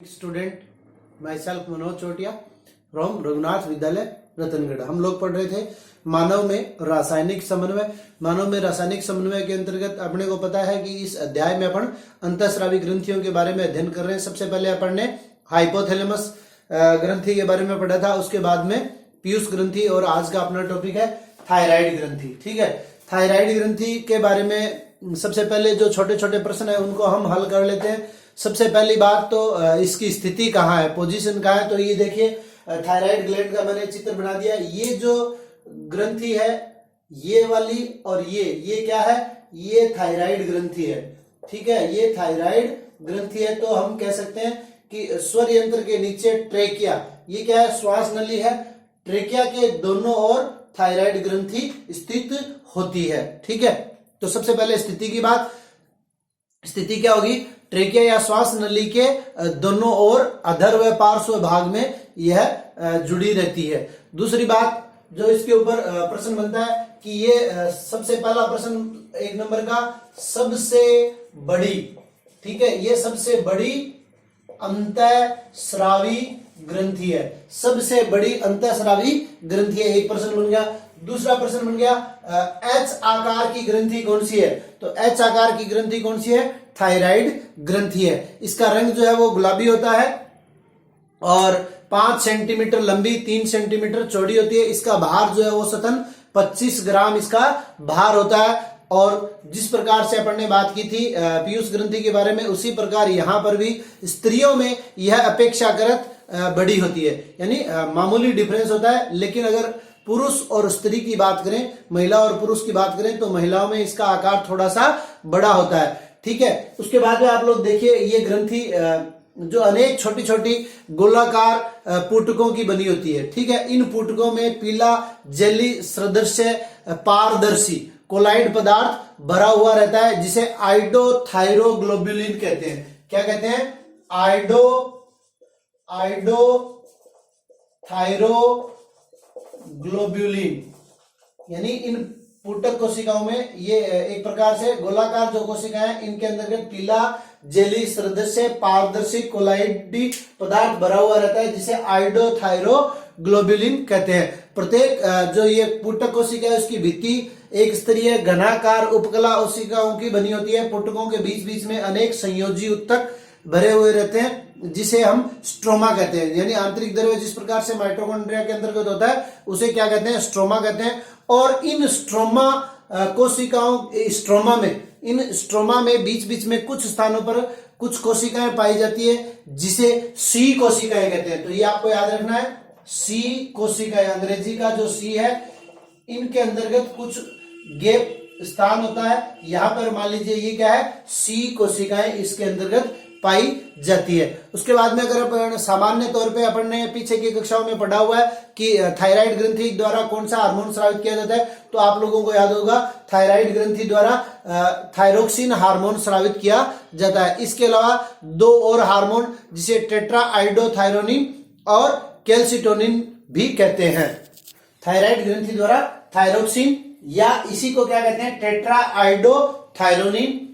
Student my self Manoj Chotiya from Raghunath विद्यालय रतनगढ़। हम लोग पढ़ रहे थे मानव में रासायनिक समन्वय। मानव में रासायनिक समन्वय के अंतर्गत अपने को पता है कि इस अध्याय में अपन अंतःस्रावी ग्रंथियों के बारे में अध्ययन कर रहे हैं। सबसे पहले अपन ने हाइपोथैलेमस ग्रंथि के बारे में पढ़ा था, उसके बाद में पीयूष ग्रंथि और आज का अपना टॉपिक है थायराइड ग्रंथि। ठीक है, थायराइड ग्रंथि के बारे में सबसे पहले जो छोटे छोटे प्रश्न है उनको हम हल कर लेते हैं। सबसे पहली बात तो इसकी स्थिति कहाँ है, पोजीशन कहाँ है। तो ये देखिए थायराइड ग्लैंड का मैंने चित्र बना दिया। ये जो ग्रंथि है ये वाली और ये क्या है, ये थायराइड ग्रंथि है। ठीक है, ये थायराइड ग्रंथि है। तो हम कह सकते हैं कि स्वर यंत्र के नीचे ट्रेकिया, ये क्या है, श्वास नली है। ट्रेकिया के दोनों ओर थायराइड ग्रंथि स्थित होती है। ठीक है, तो सबसे पहले स्थिति की बात, स्थिति क्या होगी, ट्रेकिया या श्वास नली के दोनों ओर अधर व पार्श्व भाग में यह जुड़ी रहती है। दूसरी बात जो इसके ऊपर प्रश्न बनता है कि ये सबसे पहला प्रश्न एक नंबर का, सबसे बड़ी, ठीक है, ये सबसे बड़ी अंतःस्रावी ग्रंथि है। सबसे बड़ी अंतःस्रावी ग्रंथि है, एक प्रश्न बन गया। दूसरा प्रश्न बन गया एच आकार की ग्रंथि कौन सी है। तो एच आकार की ग्रंथि कौन सी है, थायराइड ग्रंथि है। इसका रंग जो है वो गुलाबी होता है और 5 सेंटीमीटर लंबी, 3 सेंटीमीटर चौड़ी होती है। इसका भार जो है वो सतन 25 ग्राम इसका भार होता है। और जिस प्रकार से अपन ने बात की थी पीयूष ग्रंथि के बारे में, उसी प्रकार यहाँ पर भी स्त्रियों में यह अपेक्षाकृत बड़ी होती है, यानी मामूली डिफरेंस होता है। लेकिन अगर पुरुष और स्त्री की बात करें, महिला और पुरुष की बात करें, तो महिलाओं में इसका आकार थोड़ा सा बड़ा होता है। ठीक है, उसके बाद में आप लोग देखिए ये ग्रंथि जो अनेक छोटी छोटी गोलाकार पुटकों की बनी होती है। ठीक है, इन पुटकों में पीला जेली सदृश पारदर्शी कोलाइड पदार्थ भरा हुआ रहता है, जिसे आइडोथायरोग्लोबुलिन कहते हैं। क्या कहते हैं, आइडोथायरोग्लोबुलिन। यानी इन पुटक कोशिकाओं में ये एक प्रकार से गोलाकार जो कोशिकाएं, इनके अंतर्गत पीला जेली सदृश पारदर्शी कोलाइडी पदार्थ भरा हुआ रहता है, जिसे आइडोथायरोग्लोबुलिन कहते हैं। प्रत्येक जो ये पुटक कोशिका है उसकी भित्ति एक स्तरीय घनाकार उपकला कोशिकाओं की बनी होती है। पुटकों के बीच बीच में अनेक संयोजी उत्तक भरे हुए रहते हैं, जिसे हम स्ट्रोमा कहते हैं। यानी आंतरिक द्रव्य जिस प्रकार से माइटोकॉन्ड्रिया के अंतर्गत होता है उसे क्या कहते हैं, स्ट्रोमा कहते हैं। और इन स्ट्रोमा कोशिकाओं, इन स्ट्रोमा में बीच बीच में कुछ स्थानों पर कुछ कोशिकाएं पाई जाती है, जिसे सी कोशिकाएं कहते हैं। तो ये आपको याद रखना है, सी कोशिकाएं, अंग्रेजी का जो सी है, इनके अंतर्गत कुछ गैप स्थान होता है। यहां पर मान लीजिए ये क्या है, सी कोशिकाएं इसके अंतर्गत पाई जाती है। उसके बाद में अगर अपन सामान्य तौर पे अपन ने पीछे की कक्षाओं में पढ़ा हुआ है कि थायराइड ग्रंथि द्वारा कौन सा हार्मोन स्रावित किया जाता है, तो आप लोगों को याद होगा थायराइड ग्रंथि द्वारा थायरोक्सिन हार्मोन स्रावित किया जाता है। इसके अलावा दो और हार्मोन जिसे टेट्रा आइडोथायरोनिन और कैल्सिटोनिन भी कहते हैं। थायराइड ग्रंथि द्वारा थायरोक्सिन या इसी को क्या कहते हैं, टेट्रा आइडोथायरोनिन,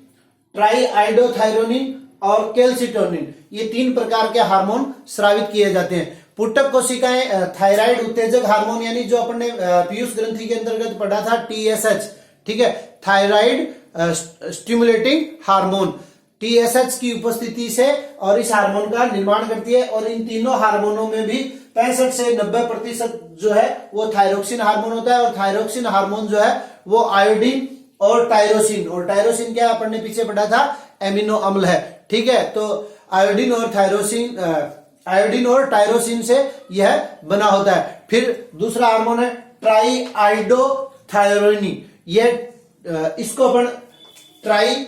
ट्राई आइडोथायरोनिन और कैल्सिटोनिन, ये 3 प्रकार के हार्मोन स्रावित किए जाते हैं। पुटक कोशिकाएं थायराइड उत्तेजक हार्मोन, यानी जो अपन ने पीयूष ग्रंथि के अंतर्गत पढ़ा था TSH, ठीक है, थायराइड स्टिमुलेटिंग हार्मोन, TSH की उपस्थिति से और इस हार्मोन का निर्माण करती है। और इन तीनों हार्मोनों में भी 65 से 90% जो है वो थायरोक्सिन हार्मोन होता है। और थायरोक्सिन हार्मोन जो है वो आयोडीन और टायरोसिन, और टायरोसिन क्या अपन ने पीछे पढ़ा था, एमिनो अम्ल है। ठीक है, तो आयोडीन और टायरोसिन से यह बना होता है। फिर दूसरा हार्मोन है ट्राई आइडोथायरोनिन, ये इसको अपन ट्राई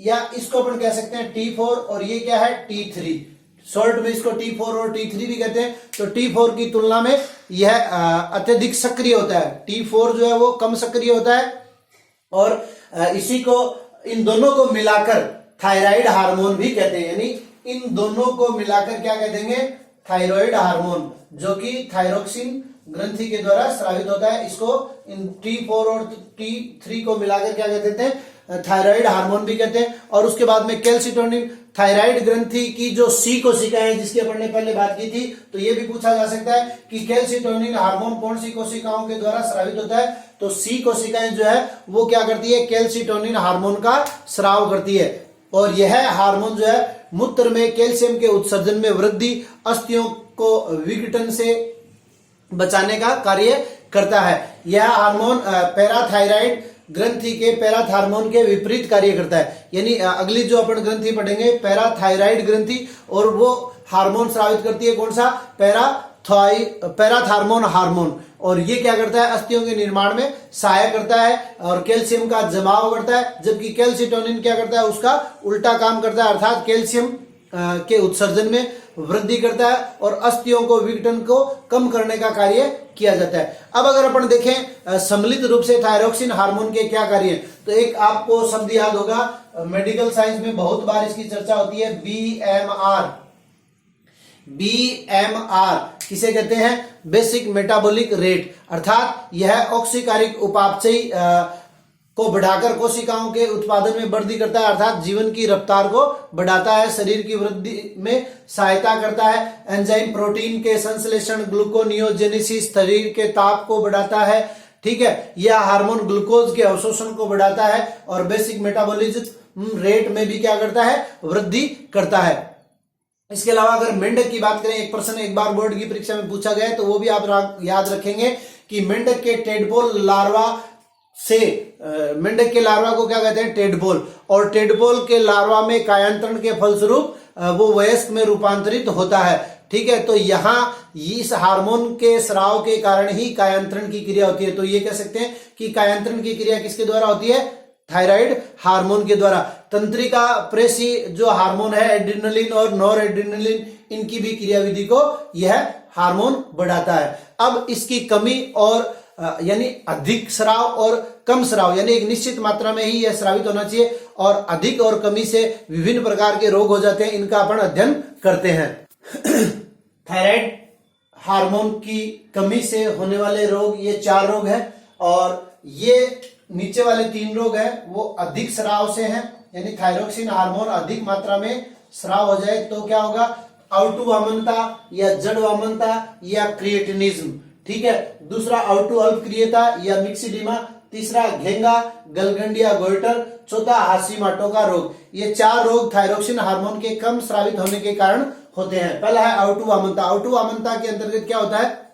या इसको अपन कह सकते हैं T4, और ये क्या है, T3। शॉर्ट में इसको T4 और T3 भी कहते हैं। तो T4 की तुलना में यह अत्यधिक सक्रिय होता है, T4 जो है वो कम सक्रिय होता है। और इसी को, इन दोनों को मिलाकर थायराइड हार्मोन भी कहते हैं। यानी इन दोनों को मिलाकर क्या कह देंगे, थायराइड हार्मोन, जो कि थायरोक्सिन ग्रंथि के द्वारा स्रावित होता है। इसको इन T4 और T3 को मिलाकर क्या कहते हैं, थायराइड हार्मोन भी कहते हैं। और उसके बाद में कैल्सिटोनिन, थायराइड ग्रंथि की जो सी कोशिकाएं हैं जिसकी अपन ने पहले बात की थी, तो ये भी पूछा जा सकता है कि कैल्सिटोनिन हार्मोन कौन सी कोशिकाओं के द्वारा स्रावित होता है। तो सी कोशिकाएं जो है वो क्या करती है, कैल्सिटोनिन हार्मोन का स्राव करती है, और यह हार्मोन जो है मूत्र में कैल्शियम के उत्सर्जन में वृद्धि, अस्थियों को विघटन से बचाने का कार्य करता है। यह हार्मोन पैराथायराइड ग्रंथि के पैराथार्मोन के विपरीत कार्य करता है। यानी अगली जो अपन ग्रंथि पढ़ेंगे पैराथायराइड ग्रंथि, और वो हार्मोन स्रावित करती है कौन सा, पैराथार्मोन हार्मोन, और ये क्या करता है, अस्थियों के निर्माण में सहायक करता है और कैल्शियम का जमाव करता है। जबकि कैल्सिटोनिन क्या करता है, उसका उल्टा काम करता है, अर्थात कैल्शियम के उत्सर्जन में वृद्धि करता है और अस्थियों को विघटन को कम करने का कार्य किया जाता है। अब अगर अपन देखें सम्मिलित रूप से थायरोक्सिन हार्मोन के क्या कार्य हैं, तो एक आपको शब्द याद होगा, मेडिकल साइंस में बहुत बार इसकी चर्चा होती है, बीएमआर। बीएमआर किसे कहते हैं, बेसिक मेटाबॉलिक रेट, अर्थात यह ऑक्सीकारिक उपापचयी को बढ़ाकर कोशिकाओं के उत्पादन में वृद्धि करता है, अर्थात जीवन की रफ्तार को बढ़ाता है, शरीर की वृद्धि में सहायता करता है, एंजाइम प्रोटीन के संश्लेषण, ग्लूकोनियोजेनेसिस, शरीर के ताप को बढ़ाता है, ठीक है, यह हार्मोन ग्लूकोज के अवशोषण को बढ़ाता है और बेसिक मेटाबॉलिज्म रेट में भी क्या करता है, वृद्धि करता है। इसके अलावा अगर मेंढक की बात करें, एक प्रश्न एक बार बोर्ड की परीक्षा में पूछा गया है, तो वो भी आप याद रखेंगे कि मेंढक के टेडपोल लार्वा से, मेंढक के लार्वा को क्या कहते हैं, टेडपोल, और टेडपोल के लार्वा में कायांतरण के फलस्वरूप वो वयस्क में रूपांतरित होता है, ठीक है। तो यहाँ इस हार्मोन के स्राव के कारण ही कायांतरण की क्रिया होती है। तो ये कह सकते हैं कि कायांतरण की क्रिया किसके द्वारा होती है, थायराइड हार्मोन के द्वारा। तंत्रिका प्रेसी जो हार्मोन है, एड्रिनलिन और नॉर एड्रिनलिन, इनकी भी क्रियाविधि को यह हार्मोन बढ़ाता है। अब इसकी कमी और यानी अधिक स्राव और कम स्राव, यानी एक निश्चित मात्रा में ही यह स्रावित होना चाहिए, और अधिक और कमी से विभिन्न प्रकार के रोग हो जाते हैं, इनका अपन अध्ययन करते हैं। थायराइड हार्मोन की कमी से होने वाले रोग, ये 4 रोग हैं, और ये नीचे वाले 3 रोग हैं वो अधिक स्राव से हैं, यानी थायरोक्सिन हार्मोन अधिक मात्रा में स्राव हो जाए तो क्या होगा, आउटू वामनता या जड़ वामनता या क्रिएटिनिज्म, ठीक है। दूसरा आउटू अल्पक्रियता या मिक्सिडीमा, तीसरा घेंगा, गलगंड या गोइटर, चौथा हाशीमाटो का रोग। ये 4 रोग थायरोक्सिन हार्मोन के कम स्रावित होने के कारण होते हैं। पहला है आउटू वामनता। आउटू वामनता के अंतर्गत क्या होता है,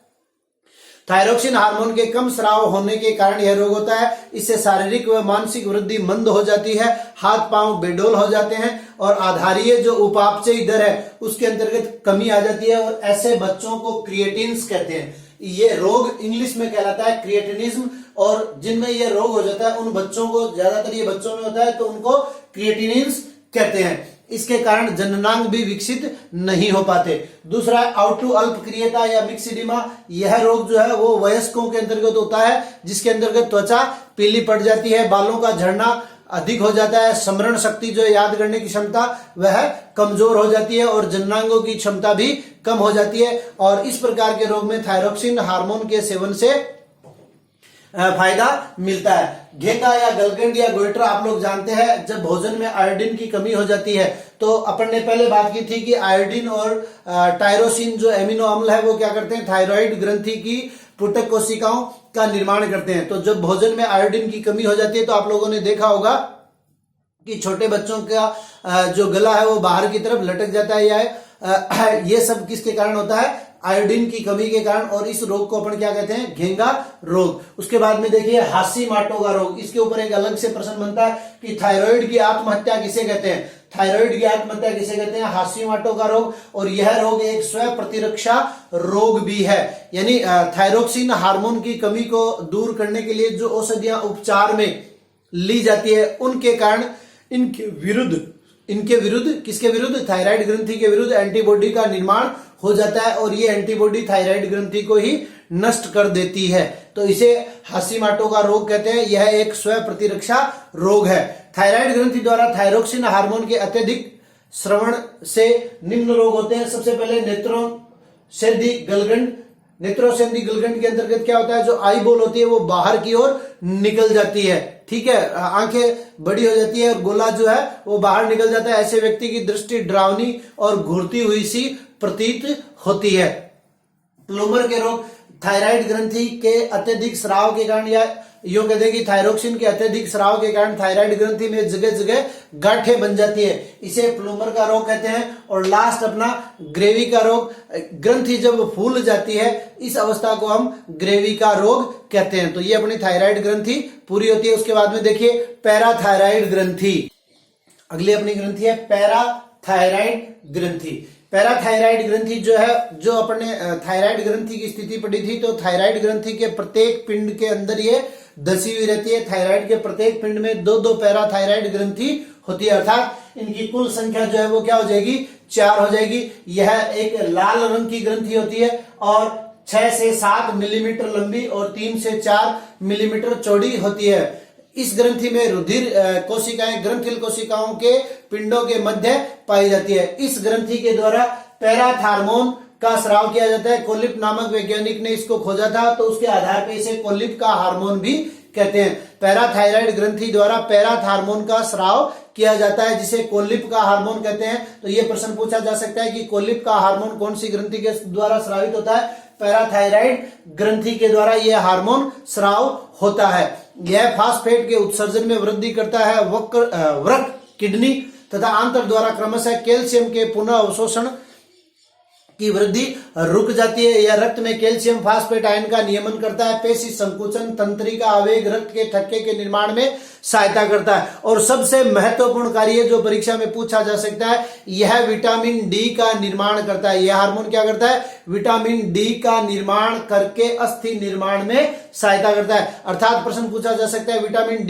थायरोक्सिन हार्मोन के कम स्राव होने के कारण यह रोग होता है। इससे शारीरिक व मानसिक वृद्धि मंद हो जाती है, हाथ पांव बेडोल हो जाते हैं, और आधारीय जो उपापचयी दर है उसके अंतर्गत कमी आ जाती है, और ऐसे बच्चों को क्रिएटिन्स कहते हैं। ये रोग इंग्लिश में कहलाता है क्रिएटिनिज्म, और जिनमें ये रोग हो जाता है उन बच्चों को, ज्यादातर ये बच्चों में होता है, तो उनको क्रिएटिनिन्स कहते हैं। इसके कारण जननांग भी विकसित नहीं हो पाते। दूसरा आउटू अल्पक्रियता या मिक्सिडीमा, यह रोग जो है वो वयस्कों के अंतर्गत होता है, जिसके अंतर्गत त्वचा पीली पड़ जाती है, बालों का झड़ना अधिक हो जाता है, स्मरण शक्ति जो याद करने की क्षमता वह कमजोर हो जाती है, और जननांगों की क्षमता भी कम हो जाती है। और इस प्रकार के रोग में थायरोक्सिन हार्मोन के सेवन से फायदा मिलता है। घेंगा या गलगंड या गोइटर आप लोग जानते हैं, जब भोजन में आयोडीन की कमी हो जाती है, तो अपन ने पहले बात की थी कि आयोडीन और टायरोसिन जो एमिनो अम्ल है वो क्या करते हैं, थायराइड ग्रंथि की पुटक कोशिकाओं का निर्माण करते हैं। तो जब भोजन में आयोडीन की कमी हो जाती है, तो आप लोगों ने देखा होगा कि छोटे बच्चों का जो गला है वो बाहर की तरफ लटक जाता है, या ये सब किसके कारण होता है, आयोडीन की कमी के कारण। और इस रोग को अपन क्या कहते हैं, घेंगा रोग। उसके बाद में देखिए हाशीमाटो का रोग, इसके ऊपर एक अलग से प्रश्न बनता है कि थायराइड की आत्महत्या किसे कहते हैं, थायराइड की आत्महत्या किसे कहते हैं, हाशीमाटो का रोग। और यह रोग एक स्व प्रतिरक्षा रोग भी है, यानी थायरोक्सिन हार्मोन की कमी को दूर करने के लिए जो औषधियां उपचार में ली जाती है, उनके कारण इनके विरुद्ध किसके विरुद्ध, थायराइड ग्रंथि के विरुद्ध एंटीबॉडी का निर्माण हो जाता है, और ये एंटीबॉडी थायराइड ग्रंथि को ही नष्ट कर देती है। तो इसे हाशीमाटो का रोग कहते हैं। यह एक स्व प्रतिरक्षा रोग है। थायराइड ग्रंथि द्वारा थायरोक्सिन हार्मोन के अत्यधिक स्रवण से निम्न रोग होते हैं। सबसे पहले नेत्रों से गलगंड, नेत्रोसेंदी गलगंड के अंतर्गत क्या होता है, जो आई बॉल होती है वो बाहर की ओर निकल जाती है, ठीक है, आंखें बड़ी हो जाती है और गोला जो है वो बाहर निकल जाता है। ऐसे व्यक्ति की दृष्टि डरावनी और घूरती हुई सी प्रतीत होती है। प्लूमर के रोग थायराइड ग्रंथि के अत्यधिक स्राव के कारण, या यूं कहते हैं कि थायरोक्सिन के अत्यधिक स्राव के कारण थायराइड ग्रंथि में जगह जगह गांठें बन जाती है, इसे प्लूमर का रोग कहते हैं। और लास्ट अपना ग्रेवी का रोग, ग्रंथि जब फूल जाती है इस अवस्था को हम ग्रेवी का रोग कहते हैं। तो ये अपनी थायराइड ग्रंथि पूरी होती है। उसके बाद में देखिए पैराथायराइड ग्रंथि, अगली अपनी ग्रंथि है पैराथायराइड ग्रंथि। पैराथायराइड ग्रंथि जो है, जो अपने थायराइड ग्रंथि की स्थिति पड़ी थी, तो थायराइड ग्रंथि के प्रत्येक पिंड के अंदर ये धसी हुई रहती है। थायराइड के प्रत्येक पिंड में दो दो पैराथायराइड ग्रंथि होती है, अर्थात इनकी कुल संख्या जो है वो क्या हो जाएगी, 4 हो जाएगी। यह एक लाल रंग की ग्रंथि होती है और 6 से 7 मिलीमीटर लंबी और 3 से 4 मिलीमीटर चौड़ी होती है। इस ग्रंथि में रुधिर कोशिकाएं ग्रंथिल कोशिकाओं के पिंडों के मध्य पाई जाती है। इस ग्रंथि के द्वारा पैराथार्मोन का स्राव किया जाता है। कोलिप नामक वैज्ञानिक ने इसको खोजा था, तो उसके आधार पर इसे कोलिप का हार्मोन भी कहते हैं। पैराथायराइड ग्रंथि द्वारा पैराथार्मोन का स्राव किया जाता है, जिसे कोलिप का हार्मोन कहते हैं। तो यह प्रश्न पूछा जा सकता है कि कोलिप का हार्मोन कौन सी ग्रंथि के द्वारा स्रावित होता है, पैराथायराइड ग्रंथि के द्वारा यह हार्मोन स्राव होता है। यह फास्फेट के उत्सर्जन में वृद्धि करता है। वृक्क, किडनी तथा आंत्र द्वारा क्रमशः कैल्शियम के पुनः अवशोषण की वृद्धि रुक जाती है। यह रक्त में कैल्शियम फास्फेट आयन का नियमन करता है। पेशी संकुचन तंत्रिका आवेग रक्त के थक्के के निर्माण में सहायता करता है। और सबसे महत्वपूर्ण कार्य जो परीक्षा में पूछा जा सकता है, यह विटामिन डी का निर्माण करता है। यह हार्मोन क्या करता है, विटामिन डी का निर्माण करके अस्थि निर्माण में सहायता करता है। अर्थात प्रश्न पूछा जा सकता है विटामिन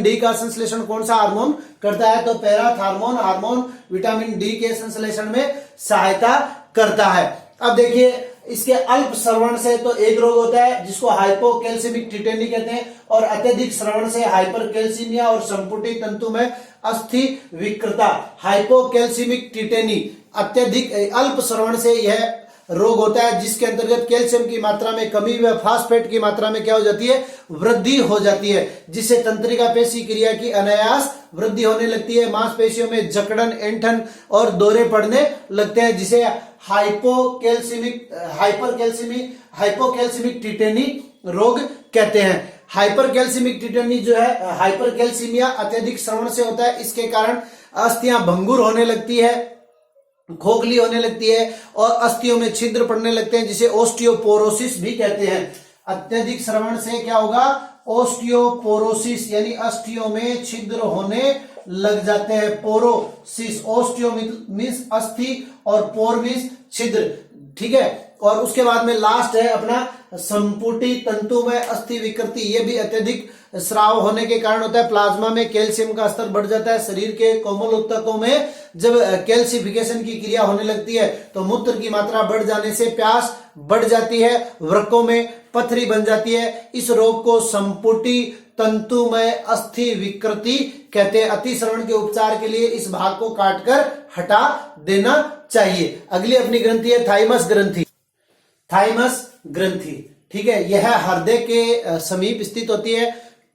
डी का संश्लेषण कौन सा हार्मोन करता है, तो पैराथार्मोन हार्मोन विटामिन डी के संश्लेषण में सहायता करता है। अब देखिए इसके अल्प श्रवण से तो एक रोग होता है जिसको हाइपोकैल्सिमिक टिटेनी कहते हैं, और अत्यधिक श्रवण से हाइपरकैल्सीमिया और संपुटी तंतु में अस्थि विकृता। हाइपोकैल्सिमिक टिटेनी अत्यधिक अल्प श्रवण से यह रोग होता है, जिसके अंतर्गत कैल्शियम की मात्रा में कमी व फास्फेट की मात्रा में क्या हो जाती है, वृद्धि हो जाती है, जिससे तंत्रिका पेशी क्रिया की अनायास वृद्धि होने लगती है। मांसपेशियों में जकड़न, ऐंठन और दौरे पड़ने लगते हैं, जिसे हाइपोकैल्सिमिक टिटेनी रोग कहते हैं। हाइपरकैल्सिमिक टिटेनी जो है, हाइपरकैल्सीमिया अत्यधिक श्रवण से होता है। इसके कारण अस्थियां भंगुर होने लगती है, खोखली होने लगती है और अस्थियों में छिद्र पड़ने लगते हैं, जिसे ओस्टियोपोरोसिस भी कहते हैं। अत्यधिक श्रवण से क्या होगा, ओस्टियोपोरोसिस, यानी अस्थियों में छिद्र होने लग जाते हैं। पोरोसिस, ओस्टियो मीन्स अस्थि और पोर मीन्स छिद्र, ठीक है। और उसके बाद में लास्ट है अपना संपुटी तंतु में अस्थि विकृति। ये भी अत्यधिक स्राव होने के कारण होता है। प्लाज्मा में कैल्शियम का स्तर बढ़ जाता है। शरीर के कोमल ऊतकों में जब कैल्सिफिकेशन की क्रिया होने लगती है तो मूत्र की मात्रा बढ़ जाने से प्यास बढ़ जाती है, वृक्कों में पथरी बन जाती है। इस रोग को संपुटी तंतु में अस्थि विकृति कहते हैं। अतिश्रवण के उपचार के लिए इस भाग को काटकर हटा देना चाहिए। अगली अपनी ग्रंथि है थाइमस ग्रंथि। थाइमस ग्रंथि, ठीक है, यह हृदय के समीप स्थित होती है,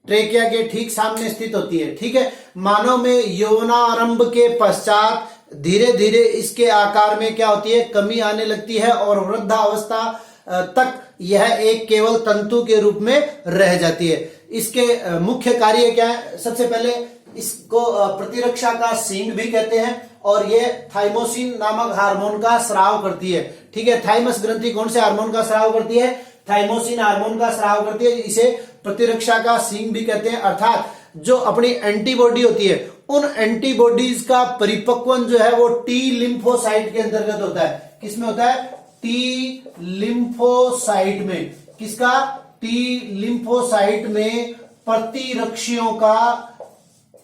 ट्रेकिया के ठीक सामने स्थित होती है, ठीक है। मानव में यौवनारंभ के पश्चात धीरे धीरे इसके आकार में क्या होती है, कमी आने लगती है और वृद्धावस्था तक यह एक केवल तंतु के रूप में रह जाती है। इसके मुख्य कार्य क्या है, सबसे पहले इसको प्रतिरक्षा का सींग भी कहते हैं और ये थाइमोसिन नामक हार्मोन का स्राव करती है, ठीक है। थाइमस ग्रंथि कौन से हार्मोन का स्राव करती है, थाइमोसिन हार्मोन का स्राव करती है। इसे प्रतिरक्षा का सींग भी कहते हैं, अर्थात जो अपनी एंटीबॉडी होती है उन एंटीबॉडीज का परिपक्वन जो है वो टी लिम्फोसाइट के अंतर्गत होता है। किसमें होता है, टी लिम्फोसाइट में। किसका, टी लिम्फोसाइट में प्रतिरक्षियों का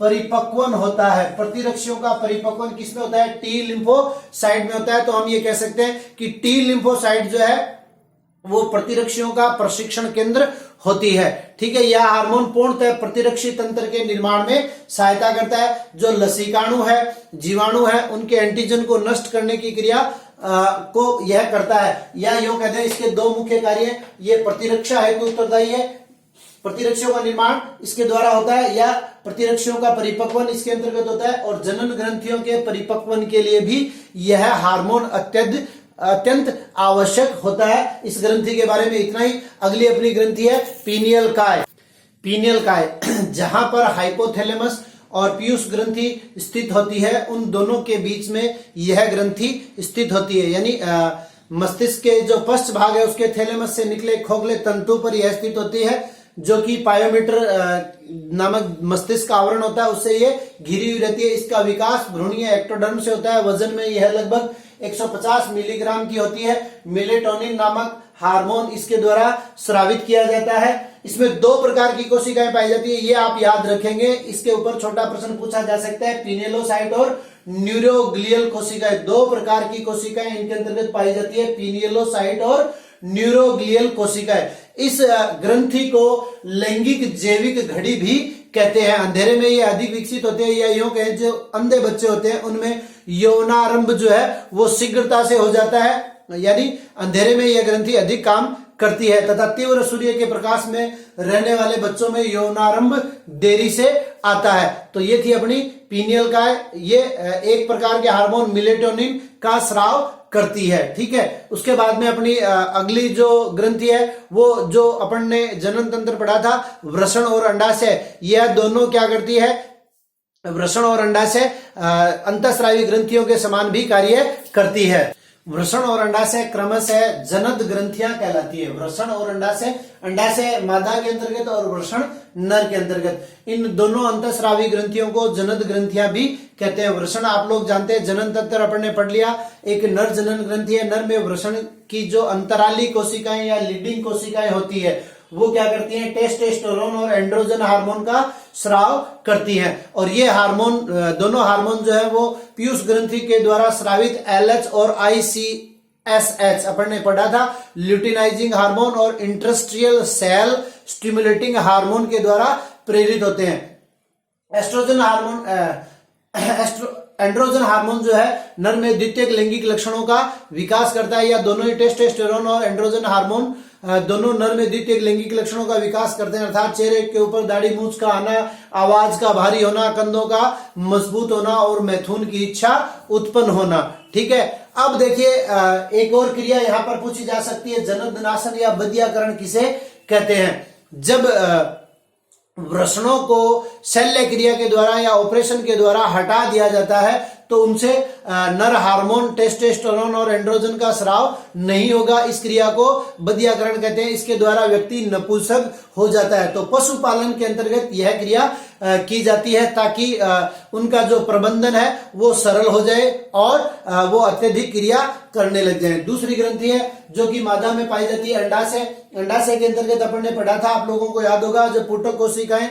परिपक्वन होता है। प्रतिरक्षियों का परिपक्वन किसमें होता है, टी लिम्फोसाइट में होता है। तो हम ये कह सकते हैं कि टी लिम्फोसाइट जो है वो प्रतिरक्षियों का प्रशिक्षण केंद्र होती है। ठीक है, यह हार्मोन पूर्णतः प्रतिरक्षी तंत्र के निर्माण में सहायता करता है। जो लसिकाणु है, जीवाणु है, उनके एंटीजन को नष्ट करने की क्रिया को यह करता है, या यूं कहते हैं इसके दो मुख्य कार्य हैं। ये प्रतिरक्षा हेतु उत्तरदायी है, प्रतिरक्षियों का निर्माण इसके द्वारा होता है, या प्रतिरक्षियों का परिपक्वन इसके अंतर्गत होता है, और जनन ग्रंथियों के परिपक्वन के लिए भी यह हार्मोन अत्यंत आवश्यक होता है। इस ग्रंथि के बारे में इतना ही। अगली अपनी ग्रंथि है पीनियल काय। पीनियल काय जहां पर हाइपोथैलेमस और पीयूष ग्रंथि स्थित होती है, उन दोनों के बीच में यह ग्रंथि स्थित होती है। यानी मस्तिष्क के जो पश्च भाग है उसके थैलेमस से निकले खोखले तंतु पर यह स्थित होती है, जो कि पायोमीटर नामक मस्तिष्क का आवरण होता है, उससे ये घिरी हुई रहती है। इसका विकास भ्रूणीय एक्टोडर्म से होता है। वजन में यह लगभग 150 मिलीग्राम की होती है। मेलेटोनिन नामक हार्मोन इसके द्वारा स्रावित किया जाता है। इसमें दो प्रकार की कोशिकाएं पाई जाती है, ये आप याद रखेंगे। इसके ऊपर छोटा प्रश्न पूछा जा सकता है। पिनेलोसाइट और न्यूरोग्लियल कोशिकाएं, दो प्रकार की कोशिकाएं इनके अंतर्गत पाई जाती है, पिनेलोसाइट और न्यूरोग्लियल कोशिकाएं। इस ग्रंथि को लैंगिक जैविक घड़ी भी कहते हैं। अंधेरे में ये अधिक विकसित होते हैं, या यूं कहें जो अंधे बच्चे होते हैं उनमें यौनारंभ जो है वो शीघ्रता से हो जाता है, यानी अंधेरे में यह ग्रंथि अधिक काम करती है, तथा तीव्र सूर्य के प्रकाश में रहने वाले बच्चों में यौनारंभ देरी से आता है। तो ये थी अपनी पीनियल काय। ये एक प्रकार के हार्मोन मेलेटोनिन का स्राव करती है। ठीक है, उसके बाद में अपनी अगली जो ग्रंथि है वो जो अपन ने जनन तंत्र पढ़ा था, वृषण और अंडाशय, यह दोनों क्या करती है, वृषण और अंडाशय अंतःस्रावी ग्रंथियों के समान भी कार्य करती है। वृषण और अंडाशय क्रमशः जनद ग्रंथियां कहलाती है। वृषण और अंडाशय, अंडाशय मादा के अंतर्गत और वृषण नर के अंतर्गत, इन दोनों अंतःस्रावी ग्रंथियों को जनद ग्रंथियां भी कहते हैं। वृषण आप लोग जानते हैं, जनन तंत्र अपन ने पढ़ लिया, एक नर जनन ग्रंथि है। नर में वृषण की जो अंतराली कोशिकाएं या लीडिंग कोशिकाएं होती है वो क्या करती हैं, टेस्टोस्टेरोन और एंड्रोजन हार्मोन का स्राव करती हैं। और ये हार्मोन, दोनों हार्मोन जो है वो पीयूष ग्रंथि के द्वारा स्रावित LH और ICSH अपन ने पढ़ा था, ल्यूटिनाइजिंग हार्मोन और इंटरस्ट्रियल सेल स्टिमुलेटिंग हार्मोन के द्वारा प्रेरित होते हैं। एस्ट्रोजन हार्मोन, एंड्रोजन हार्मोन जो है नर में द्वितीयक लैंगिक लक्षणों का विकास करता है, या दोनों ही टेस्टोस्टेरोन और एंड्रोजन हार्मोन दोनों नर में द्वितीयक लैंगिक लक्षणों का विकास करते हैं, अर्थात चेहरे के ऊपर दाढ़ी मूंछ का आना, आवाज का भारी होना, कंधों का मजबूत होना और मैथुन की इच्छा उत्पन्न होना। ठीक है, अब देखिए एक और क्रिया यहां पर पूछी जा सकती है, जनननाशन या बधियाकरण किसे कहते हैं। जब वृषणों को शल्य क्रिया के द्वारा या ऑपरेशन के द्वारा हटा दिया जाता है तो उनसे नर हार्मोन टेस्टोस्टेरोन और एंड्रोजन का स्राव नहीं होगा। इस क्रिया को बधियाकरण कहते हैं। इसके द्वारा व्यक्ति नपुंसक हो जाता है। तो पशुपालन के अंतर्गत यह क्रिया की जाती है ताकि उनका जो प्रबंधन है वो सरल हो जाए और वो अत्यधिक क्रिया करने लग जाए। दूसरी ग्रंथि है जो कि मादा में पाई जाती है, अंडाशय। अंडाशय के अंतर्गत अपन ने पढ़ा था, आप लोगों को याद होगा, जब पुटक कोशिकाएं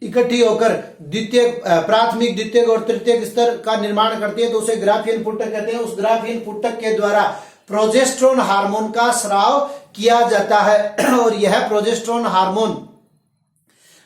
इकट्ठी होकर प्राथमिक, द्वितीयक और तृतीयक स्तर का निर्माण करती है तो उसे ग्राफियन पुटक कहते हैं। उस ग्राफियन पुटक के द्वारा प्रोजेस्टेरोन हार्मोन का स्राव किया जाता है और यह प्रोजेस्टेरोन हार्मोन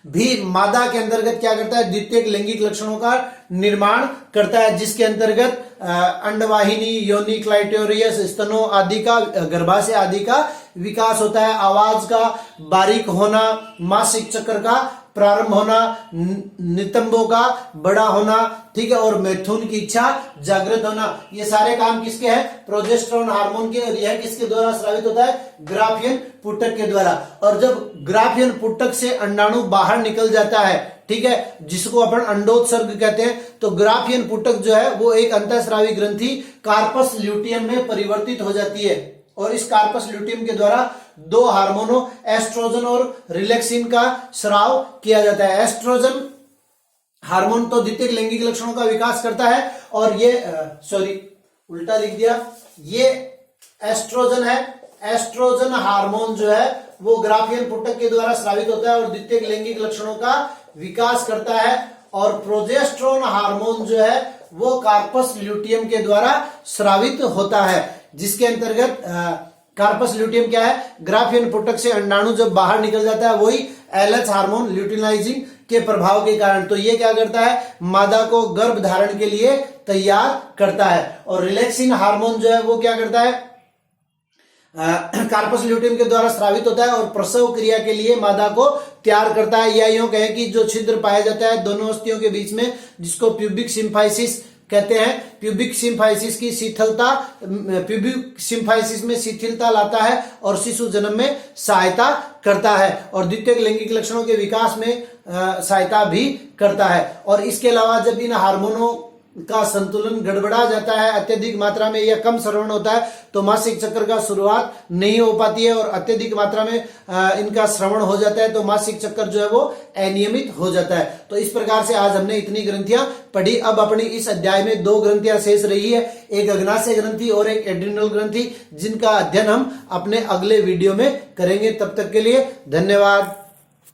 भी मादा के अंतर्गत क्या करता है, द्वितीयक लैंगिक लक्षणों का निर्माण करता है, जिसके अंतर्गत अंडवाहिनी, योनि, क्लाइटोरियस, स्तनों आदि का, गर्भाशय आदि का विकास होता है। आवाज का बारीक होना, मासिक चक्र का प्रारंभ होना, नितंबों का बड़ा होना, ठीक है, और मैथुन की इच्छा जागृत होना, ये सारे काम किसके हैं, प्रोजेस्टेरोन हार्मोन के। और यह किसके द्वारा स्रावित होता है, ग्राफियन पुटक के द्वारा। और जब ग्राफियन पुटक से अंडाणु बाहर निकल जाता है, ठीक है, जिसको अपन अंडोत्सर्ग कहते हैं, तो ग्राफियन पुटक जो है वो एक अंतःस्रावी ग्रंथि कार्पस ल्यूटियम में परिवर्तित हो जाती है। और इस कार्पस ल्यूटियम के द्वारा दो हार्मोनों एस्ट्रोजन और रिलैक्सिन का स्राव किया जाता है। एस्ट्रोजन हार्मोन तो द्वितीयक लैंगिक लक्षणों का विकास करता है और ये उल्टा लिख दिया, ये एस्ट्रोजन है। एस्ट्रोजन हार्मोन जो है वो ग्राफियन पुटक के द्वारा स्रावित होता है और द्वितीयक लैंगिक लक्षणों का विकास करता है। और प्रोजेस्टेरोन हार्मोन जो है वो कार्पस ल्यूटियम के द्वारा स्रावित होता है, जिसके अंतर्गत कार्पस ल्यूटियम क्या है? ग्राफियन पुटक से अंडाणु जब बाहर निकल जाता है वही एलएच हार्मोन ल्यूटिनाइजिंग के प्रभाव के कारण, तो ये क्या करता है? मादा को गर्भ धारण के लिए तैयार करता है। और रिलैक्सिन हार्मोन जो है वो क्या करता है? कार्पस ल्यूटियम के द्वारा स्रावित होता है और प्रसव क्रिया के लिए मादा को तैयार करता है। या यूं कहें कि जो छिद्र पाया जाता है दोनों अस्थियों के बीच में, जिसको प्यूबिक सिम्फाइसिस कहते हैं, प्यूबिक सिम्फाइसिस की शिथिलता, प्यूबिक सिम्फाइसिस में शिथिलता लाता है और शिशु जन्म में सहायता करता है और द्वितीयक लैंगिक लक्षणों के विकास में सहायता भी करता है। और इसके अलावा जब इन हार्मोनों का संतुलन गड़बड़ा जाता है, अत्यधिक मात्रा में या कम स्रावन होता है, तो मासिक चक्र का शुरुआत नहीं हो पाती है और अत्यधिक मात्रा में इनका श्रवण हो जाता है तो मासिक चक्र जो है वो अनियमित हो जाता है। तो इस प्रकार से आज हमने इतनी ग्रंथियां पढ़ी। अब अपनी इस अध्याय में 2 ग्रंथियां शेष रही है, एक अग्नाशय ग्रंथि और एक एड्रिनल ग्रंथि, जिनका अध्ययन हम अपने अगले वीडियो में करेंगे। तब तक के लिए धन्यवाद।